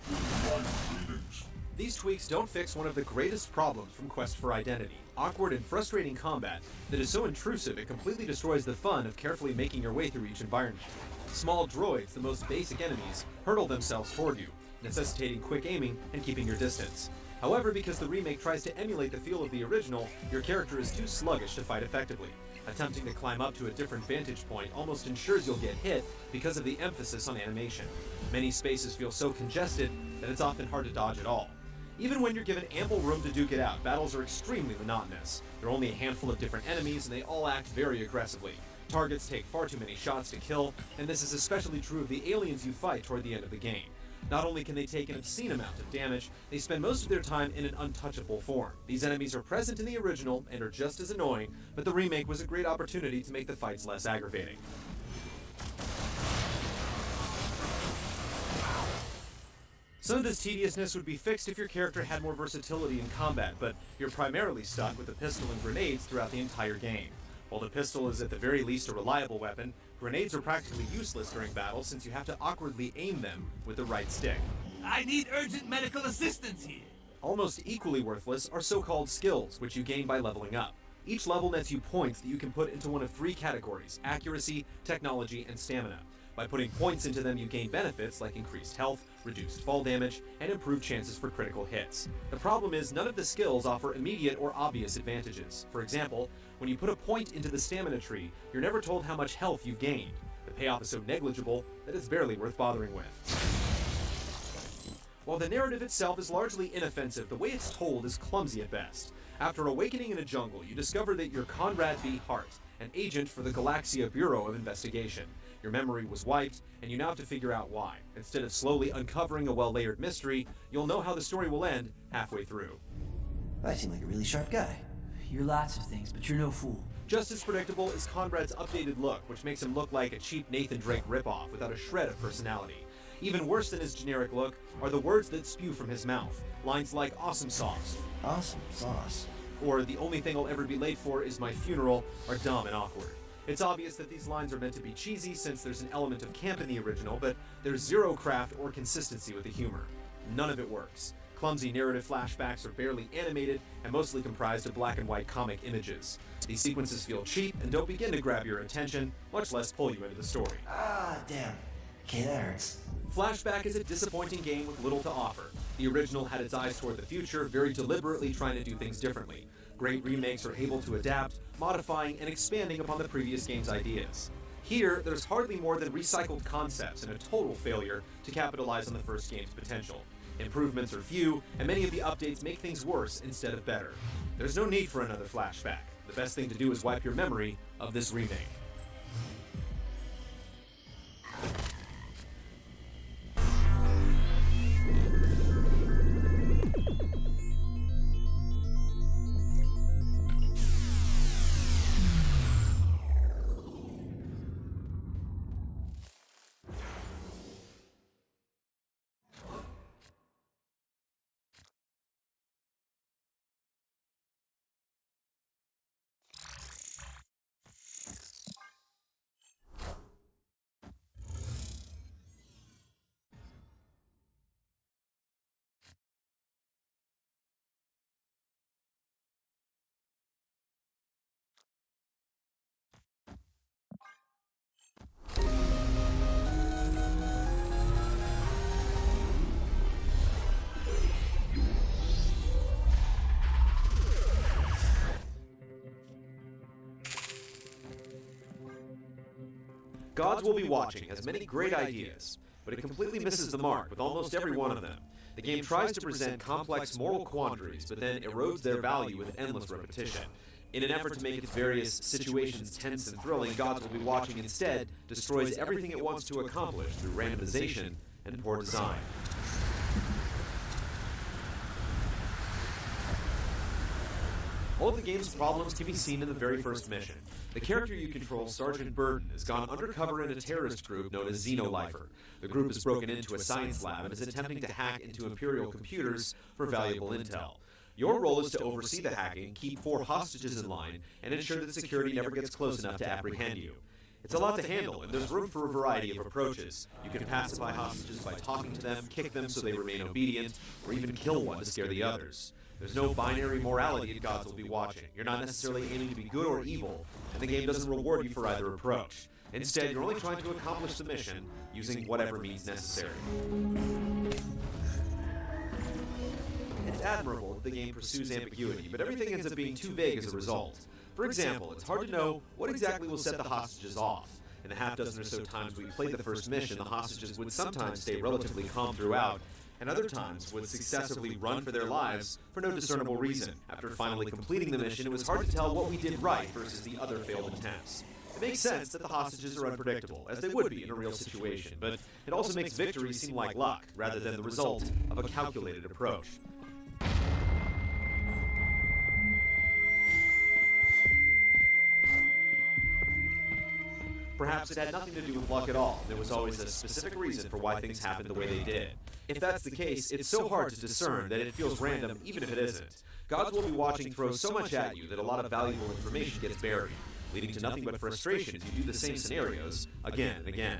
These tweaks don't fix one of the greatest problems from Quest for Identity: awkward and frustrating combat that is so intrusive it completely destroys the fun of carefully making your way through each environment. Small droids, the most basic enemies, hurtle themselves toward you, necessitating quick aiming and keeping your distance. However, because the remake tries to emulate the feel of the original, your character is too sluggish to fight effectively. Attempting to climb up to a different vantage point almost ensures you'll get hit because of the emphasis on animation. Many spaces feel so congested that it's often hard to dodge at all. Even when you're given ample room to duke it out, battles are extremely monotonous. There are only a handful of different enemies, and they all act very aggressively. Targets take far too many shots to kill, and this is especially true of the aliens you fight toward the end of the game. Not only can they take an obscene amount of damage, they spend most of their time in an untouchable form. These enemies are present in the original and are just as annoying, but the remake was a great opportunity to make the fights less aggravating. Some of this tediousness would be fixed if your character had more versatility in combat, but you're primarily stuck with the pistol and grenades throughout the entire game. While the pistol is at the very least a reliable weapon, grenades are practically useless during battle since you have to awkwardly aim them with the right stick. I need urgent medical assistance here. Almost equally worthless are so-called skills, which you gain by leveling up. Each level nets you points that you can put into one of three categories: accuracy, technology, and stamina. By putting points into them, you gain benefits like increased health, reduced fall damage, and improved chances for critical hits. The problem is none of the skills offer immediate or obvious advantages. For example, when you put a point into the stamina tree, you're never told how much health you've gained. The payoff is so negligible that it's barely worth bothering with. While the narrative itself is largely inoffensive, the way it's told is clumsy at best. After awakening in a jungle, you discover that you're Conrad B. Hart, an agent for the Galaxia Bureau of Investigation. Your memory was wiped, and you now have to figure out why. Instead of slowly uncovering a well-layered mystery, you'll know how the story will end halfway through. I seem like a really sharp guy. You're lots of things, but you're no fool. Just as predictable is Conrad's updated look, which makes him look like a cheap Nathan Drake ripoff without a shred of personality. Even worse than his generic look are the words that spew from his mouth. Lines like "awesome sauce," "awesome sauce," or "the only thing I'll ever be late for is my funeral" are dumb and awkward. It's obvious that these lines are meant to be cheesy since there's an element of camp in the original, but there's zero craft or consistency with the humor. None of it works. Clumsy narrative flashbacks are barely animated and mostly comprised of black and white comic images. These sequences feel cheap and don't begin to grab your attention, much less pull you into the story. Ah, damn. Okay, that hurts. Flashback is a disappointing game with little to offer. The original had its eyes toward the future, very deliberately trying to do things differently. Great remakes are able to adapt, modifying and expanding upon the previous game's ideas. Here, there's hardly more than recycled concepts and a total failure to capitalize on the first game's potential. Improvements are few, and many of the updates make things worse instead of better. There's no need for another flashback. The best thing to do is wipe your memory of this remake. Gods Will Be Watching has many great ideas, but it completely misses the mark with almost every one of them. The game tries to present complex moral quandaries, but then erodes their value with endless repetition. In an effort to make its various situations tense and thrilling, Gods Will Be Watching instead destroys everything it wants to accomplish through randomization and poor design. All of the game's problems can be seen in the very first mission. The character you control, Sergeant Burden, has gone undercover in a terrorist group known as Xenolifer. The group has broken into a science lab and is attempting to hack into Imperial computers for valuable intel. Your role is to oversee the hacking, keep 4 hostages in line, and ensure that security never gets close enough to apprehend you. It's a lot to handle, and there's room for a variety of approaches. You can pacify hostages by talking to them, kick them so they remain obedient, or even kill one to scare the others. There's no binary morality at Gods Will Be Watching. You're not necessarily aiming to be good or evil, and the game doesn't reward you for either approach. Instead, you're only trying to accomplish the mission using whatever means necessary. It's admirable that the game pursues ambiguity, but everything ends up being too vague as a result. For example, it's hard to know what exactly will set the hostages off. In the half dozen or so times we played the first mission, the hostages would sometimes stay relatively calm throughout, and other times would successively run for their lives for no discernible reason. After finally completing the mission, it was hard to tell what we did right versus the other failed attempts. It makes sense that the hostages are unpredictable, as they would be in a real situation, but it also makes victory seem like luck, rather than the result of a calculated approach. Perhaps it had nothing to do with luck at all. There was always a specific reason for why things happened the way they did. If that's the case, it's so hard to discern that it feels random even if it isn't. Gods Will Be Watching throws so much at you that a lot of valuable information gets buried, leading to nothing but frustration as you do the same scenarios again and again.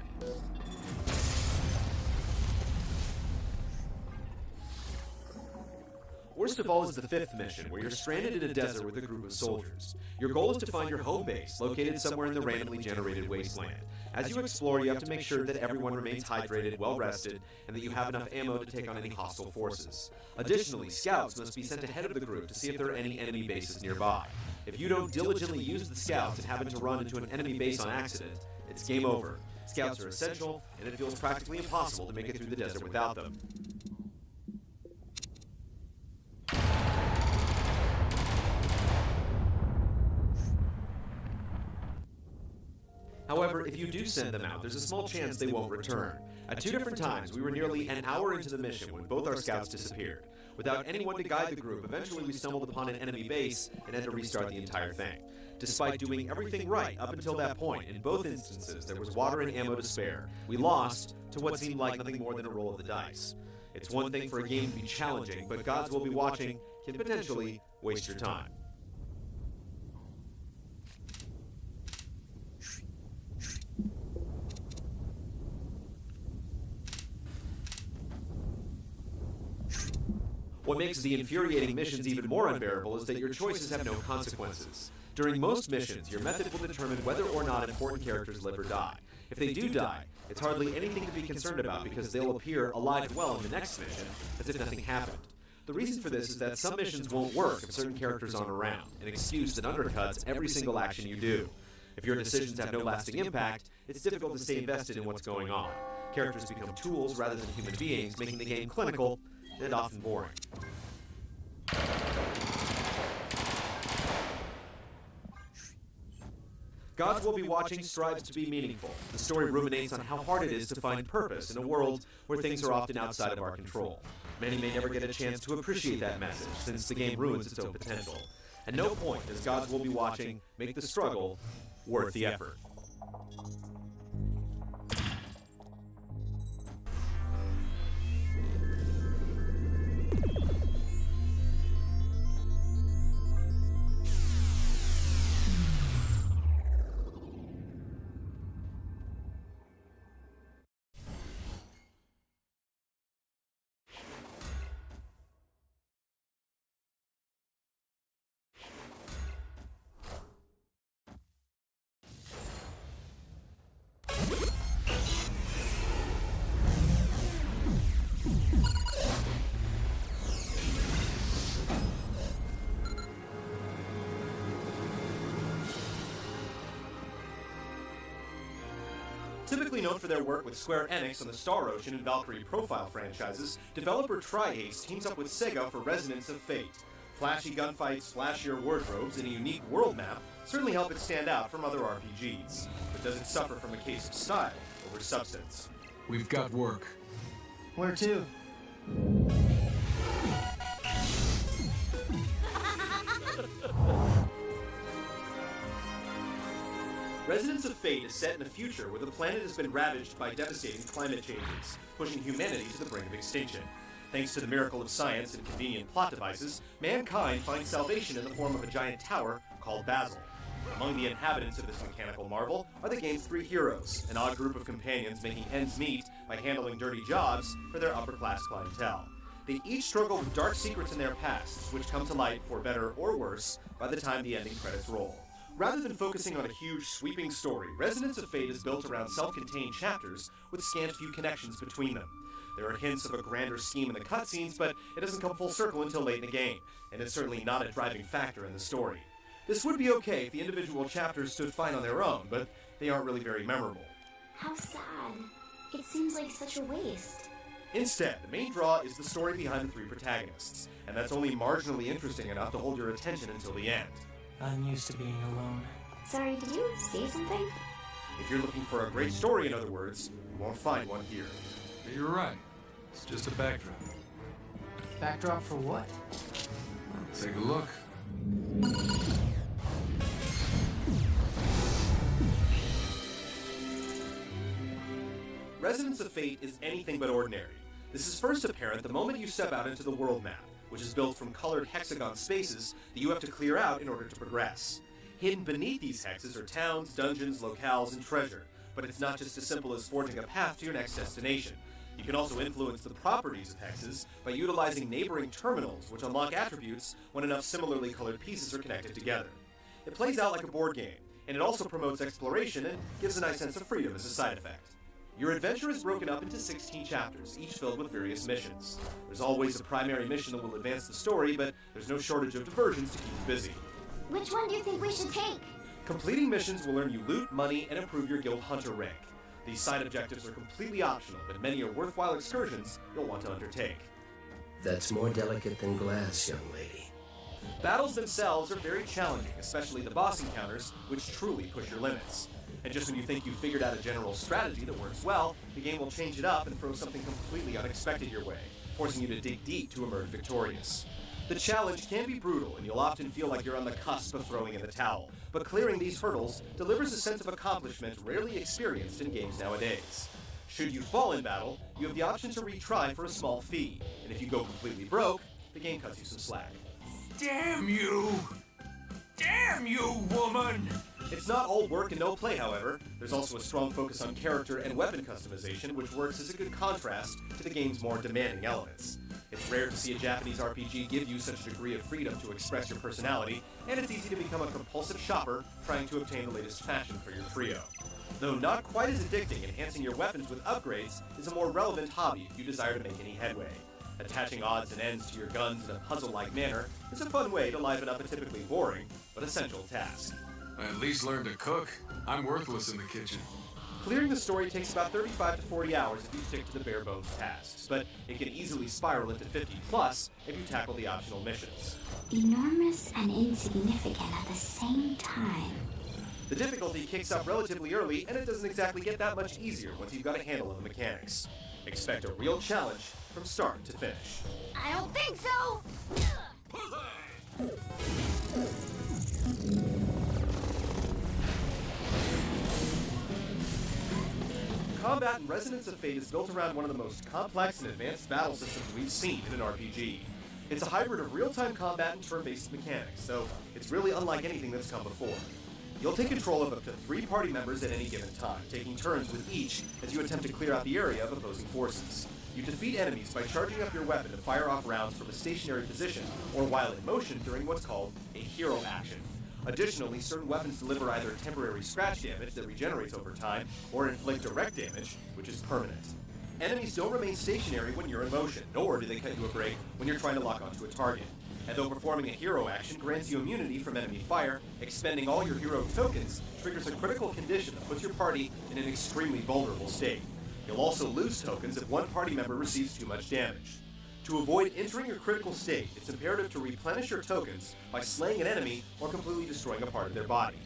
Worst of all is the 5th mission, where you're stranded in a desert with a group of soldiers. Your goal is to find your home base, located somewhere in the randomly generated wasteland. As you explore, you have to make sure that everyone remains hydrated, well-rested, and that you have enough ammo to take on any hostile forces. Additionally, scouts must be sent ahead of the group to see if there are any enemy bases nearby. If you don't diligently use the scouts and happen to run into an enemy base on accident, it's game over. Scouts are essential, and it feels practically impossible to make it through the desert without them. However, if you do send them out, there's a small chance they won't return. At 2 different times, we were nearly an hour into the mission when both our scouts disappeared. Without anyone to guide the group, eventually we stumbled upon an enemy base and had to restart the entire thing. Despite doing everything right up until that point, in both instances there was water and ammo to spare. We lost to what seemed like nothing more than a roll of the dice. It's one thing for a game to be challenging, but Gods Will Be Watching can potentially waste your time. What makes the infuriating missions even more unbearable is that your choices have no consequences. During most missions, your method will determine whether or not important characters live or die. If they do die, it's hardly anything to be concerned about because they'll appear alive and well in the next mission, as if nothing happened. The reason for this is that some missions won't work if certain characters aren't around, an excuse that undercuts every single action you do. If your decisions have no lasting impact, it's difficult to stay invested in what's going on. Characters become tools rather than human beings, making the game clinical and often boring. Gods Will Be Watching strives to be meaningful. The story ruminates on how hard it is to find purpose in a world where things are often outside of our control. Many may never get a chance to appreciate that message, since the game ruins its own potential. At no point does Gods Will Be Watching make the struggle worth the effort. Typically known for their work with Square Enix on the Star Ocean and Valkyrie Profile franchises, developer Tri-Ace teams up with Sega for Resonance of Fate. Flashy gunfights, flashier wardrobes, and a unique world map certainly help it stand out from other RPGs. But does it suffer from a case of style over substance? We've got work. Where to? Resonance of Fate is set in a future where the planet has been ravaged by devastating climate changes, pushing humanity to the brink of extinction. Thanks to the miracle of science and convenient plot devices, mankind finds salvation in the form of a giant tower called Basil. Among the inhabitants of this mechanical marvel are the game's 3 heroes, an odd group of companions making ends meet by handling dirty jobs for their upper-class clientele. They each struggle with dark secrets in their pasts, which come to light for better or worse by the time the ending credits roll. Rather than focusing on a huge, sweeping story, Resonance of Fate is built around self-contained chapters with scant few connections between them. There are hints of a grander scheme in the cutscenes, but it doesn't come full circle until late in the game, and it's certainly not a driving factor in the story. This would be okay if the individual chapters stood fine on their own, but they aren't really very memorable. How sad. It seems like such a waste. Instead, the main draw is the story behind the 3 protagonists, and that's only marginally interesting enough to hold your attention until the end. I'm used to being alone. Sorry, did you say something? If you're looking for a great story, in other words, you won't find one here. You're right. It's just a backdrop. Backdrop for what? Take a look. Resonance of Fate is anything but ordinary. This is first apparent the moment you step out into the world map, which is built from colored hexagon spaces that you have to clear out in order to progress. Hidden beneath these hexes are towns, dungeons, locales, and treasure, but it's not just as simple as forging a path to your next destination. You can also influence the properties of hexes by utilizing neighboring terminals, which unlock attributes when enough similarly colored pieces are connected together. It plays out like a board game, and it also promotes exploration and gives a nice sense of freedom as a side effect. Your adventure is broken up into 16 chapters, each filled with various missions. There's always a primary mission that will advance the story, but there's no shortage of diversions to keep you busy. Which one do you think we should take? Completing missions will earn you loot, money, and improve your guild hunter rank. These side objectives are completely optional, but many are worthwhile excursions you'll want to undertake. That's more delicate than glass, young lady. Battles themselves are very challenging, especially the boss encounters, which truly push your limits. And just when you think you've figured out a general strategy that works well, the game will change it up and throw something completely unexpected your way, forcing you to dig deep to emerge victorious. The challenge can be brutal, and you'll often feel like you're on the cusp of throwing in the towel, but clearing these hurdles delivers a sense of accomplishment rarely experienced in games nowadays. Should you fall in battle, you have the option to retry for a small fee, and if you go completely broke, the game cuts you some slack. Damn you! Damn you, woman! It's not all work and no play, however. There's also a strong focus on character and weapon customization, which works as a good contrast to the game's more demanding elements. It's rare to see a Japanese RPG give you such a degree of freedom to express your personality, and it's easy to become a compulsive shopper trying to obtain the latest fashion for your trio. Though not quite as addicting, enhancing your weapons with upgrades is a more relevant hobby if you desire to make any headway. Attaching odds and ends to your guns in a puzzle-like manner is a fun way to liven up a typically boring but essential task. I at least learned to cook. I'm worthless in the kitchen. Clearing the story takes about 35 to 40 hours if you stick to the bare-bones tasks, but it can easily spiral into 50+ if you tackle the optional missions. Enormous and insignificant at the same time. The difficulty kicks up relatively early, and it doesn't exactly get that much easier once you've got a handle on the mechanics. Expect a real challenge from start to finish. I don't think so! Combat in Resonance of Fate is built around one of the most complex and advanced battle systems we've seen in an RPG. It's a hybrid of real-time combat and turn-based mechanics, so it's really unlike anything that's come before. You'll take control of up to 3 party members at any given time, taking turns with each as you attempt to clear out the area of opposing forces. You defeat enemies by charging up your weapon to fire off rounds from a stationary position or while in motion during what's called a hero action. Additionally, certain weapons deliver either temporary scratch damage that regenerates over time, or inflict direct damage, which is permanent. Enemies don't remain stationary when you're in motion, nor do they cut you a break when you're trying to lock onto a target. And though performing a hero action grants you immunity from enemy fire, expending all your hero tokens triggers a critical condition that puts your party in an extremely vulnerable state. You'll also lose tokens if one party member receives too much damage. To avoid entering your critical state, it's imperative to replenish your tokens by slaying an enemy or completely destroying a part of their body.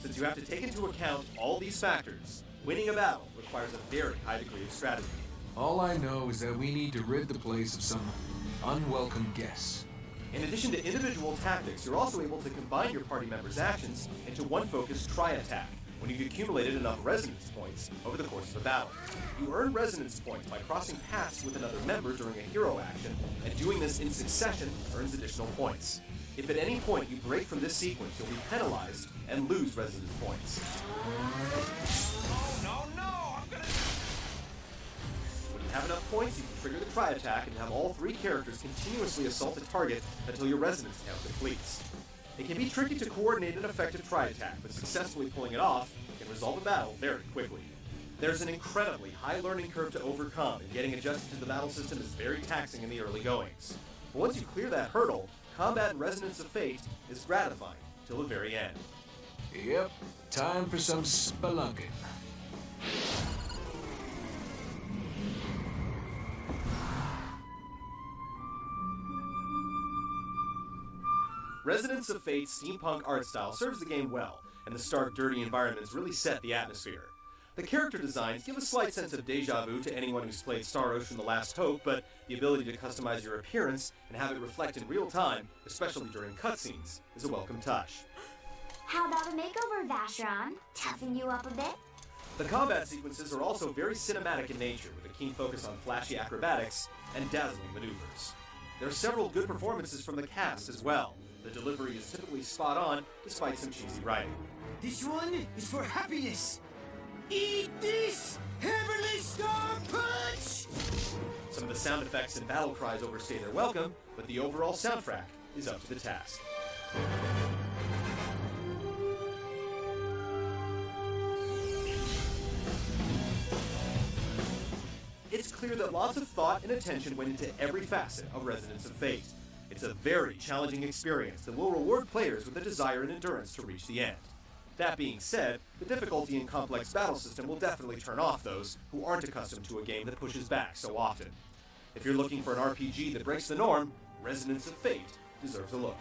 Since you have to take into account all these factors, winning a battle requires a very high degree of strategy. All I know is that we need to rid the place of some unwelcome guests. In addition to individual tactics, you're also able to combine your party members' actions into one focused tri-attack when you've accumulated enough resonance points over the course of the battle. You earn resonance points by crossing paths with another member during a hero action, and doing this in succession earns additional points. If at any point you break from this sequence, you'll be penalized and lose resonance points. When you have enough points, you can trigger the tri-attack and have all 3 characters continuously assault a target until your resonance count depletes. It can be tricky to coordinate an effective tri-attack, but successfully pulling it off can resolve a battle very quickly. There's an incredibly high learning curve to overcome, and getting adjusted to the battle system is very taxing in the early goings. But once you clear that hurdle, combat in Resonance of Fate is gratifying till the very end. Yep, time for some spelunking. Resonance of Fate's steampunk art style serves the game well, and the stark, dirty environments really set the atmosphere. The character designs give a slight sense of deja vu to anyone who's played Star Ocean: The Last Hope, but the ability to customize your appearance and have it reflect in real time, especially during cutscenes, is a welcome touch. How about a makeover, Vacheron? Toughen you up a bit? The combat sequences are also very cinematic in nature, with a keen focus on flashy acrobatics and dazzling maneuvers. There are several good performances from the cast as well. The delivery is typically spot on, despite some cheesy writing. This one is for happiness. Eat this Heavenly Star Punch! Some of the sound effects and battle cries overstay their welcome, but the overall soundtrack is up to the task. It's clear that lots of thought and attention went into every facet of Resonance of Fate. It's a very challenging experience that will reward players with the desire and endurance to reach the end. That being said, the difficulty and complex battle system will definitely turn off those who aren't accustomed to a game that pushes back so often. If you're looking for an RPG that breaks the norm, Resonance of Fate deserves a look.